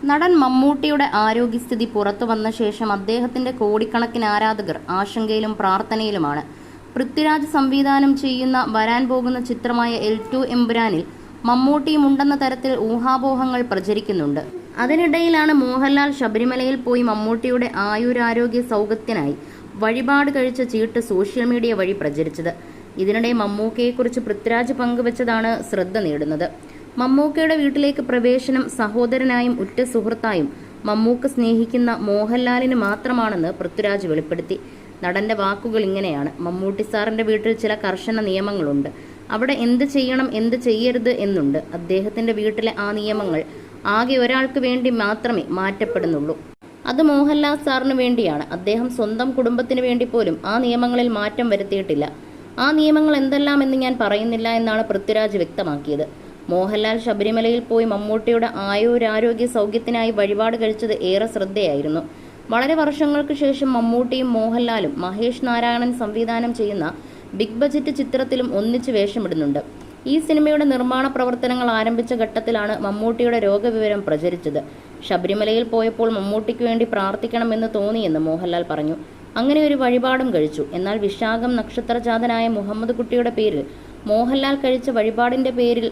നടൻ മമ്മൂട്ടിയുടെ ആരോഗ്യസ്ഥിതി പുറത്തുവന്ന ശേഷം അദ്ദേഹത്തിന്റെ കോടിക്കണക്കിന് ആരാധകർ ആശങ്കയിലും പ്രാർത്ഥനയിലുമാണ്. പൃഥ്വിരാജ് സംവിധാനം ചെയ്യുന്ന വരാൻ പോകുന്ന ചിത്രമായ L2 എമ്പുരാനിൽ മമ്മൂട്ടിയും ഉണ്ടെന്ന തരത്തിൽ ഊഹാപോഹങ്ങൾ പ്രചരിക്കുന്നുണ്ട്. അതിനിടയിലാണ് മോഹൻലാൽ ശബരിമലയിൽ പോയി മമ്മൂട്ടിയുടെ ആയുരാരോഗ്യ സൗഖ്യത്തിനായി വഴിപാട് കഴിച്ച ചീട്ട് സോഷ്യൽ മീഡിയ വഴി പ്രചരിച്ചത്. ഇതിനിടെ മമ്മൂക്കയെക്കുറിച്ച് പൃഥ്വിരാജ് പങ്കുവച്ചതാണ് ശ്രദ്ധ നേടുന്നത്. മമ്മൂക്കയുടെ വീട്ടിലേക്ക് പ്രവേശനം സഹോദരനായും ഉറ്റ സുഹൃത്തായും മമ്മൂക്ക സ്നേഹിക്കുന്ന മോഹൻലാലിന് മാത്രമാണെന്ന് പൃഥ്വിരാജ് വെളിപ്പെടുത്തി. നടന്റെ വാക്കുകൾ ഇങ്ങനെയാണ്: മമ്മൂട്ടി സാറിന്റെ വീട്ടിൽ ചില കർശന നിയമങ്ങളുണ്ട്. അവിടെ എന്ത് ചെയ്യണം എന്ത് ചെയ്യരുത് എന്നുണ്ട്. അദ്ദേഹത്തിന്റെ വീട്ടിലെ ആ നിയമങ്ങൾ ആകെ ഒരാൾക്ക് വേണ്ടി മാത്രമേ മാറ്റപ്പെടുന്നുള്ളൂ. അത് മോഹൻലാൽ സാറിന് വേണ്ടിയാണ്. അദ്ദേഹം സ്വന്തം കുടുംബത്തിന് വേണ്ടി പോലും ആ നിയമങ്ങളിൽ മാറ്റം വരുത്തിയിട്ടില്ല. ആ നിയമങ്ങൾ എന്തെല്ലാമെന്ന് ഞാൻ പറയുന്നില്ല എന്നാണ് പൃഥ്വിരാജ് വ്യക്തമാക്കിയത്. മോഹൻലാൽ ശബരിമലയിൽ പോയി മമ്മൂട്ടിയുടെ ആയുരാരോഗ്യ സൗഖ്യത്തിനായി വഴിപാട് കഴിച്ചത് ഏറെ ശ്രദ്ധയായിരുന്നു. വളരെ വർഷങ്ങൾക്ക് ശേഷം മമ്മൂട്ടിയും മോഹൻലാലും മഹേഷ് നാരായണൻ സംവിധാനം ചെയ്യുന്ന ബിഗ് ബജറ്റ് ചിത്രത്തിലും ഒന്നിച്ച് വേഷമിടുന്നുണ്ട്. ഈ സിനിമയുടെ നിർമ്മാണ പ്രവർത്തനങ്ങൾ ആരംഭിച്ച ഘട്ടത്തിലാണ് മമ്മൂട്ടിയുടെ രോഗവിവരം പ്രചരിച്ചത്. ശബരിമലയിൽ പോയപ്പോൾ മമ്മൂട്ടിക്ക് വേണ്ടി പ്രാർത്ഥിക്കണമെന്ന് തോന്നിയെന്ന് മോഹൻലാൽ പറഞ്ഞു. അങ്ങനെ ഒരു വഴിപാടും കഴിച്ചു. എന്നാൽ വിശാഖം നക്ഷത്രജാതനായ മുഹമ്മദ് കുട്ടിയുടെ പേരിൽ മോഹൻലാൽ കഴിച്ച വഴിപാടിന്റെ പേരിൽ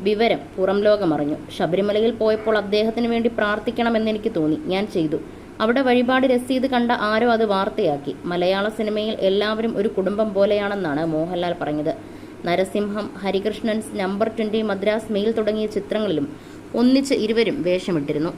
വിവരം പുറം ലോകമറിഞ്ഞു. ശബരിമലയിൽ പോയപ്പോൾ അദ്ദേഹത്തിന് വേണ്ടി പ്രാർത്ഥിക്കണമെന്നെനിക്ക് തോന്നി. ഞാൻ ചെയ്തു. അവിടെ വഴിപാട് രസീത് കണ്ട ആരോ അത് വാർത്തയാക്കി. മലയാള സിനിമയിൽ എല്ലാവരും ഒരു കുടുംബം പോലെയാണെന്നാണ് മോഹൻലാൽ പറഞ്ഞത്. നരസിംഹം, ഹരികൃഷ്ണൻസ്, നമ്പർ 20, മദ്രാസ് മെയിൽ തുടങ്ങിയ ചിത്രങ്ങളിലും ഒന്നിച്ച് ഇരുവരും വേഷമിട്ടിരുന്നു.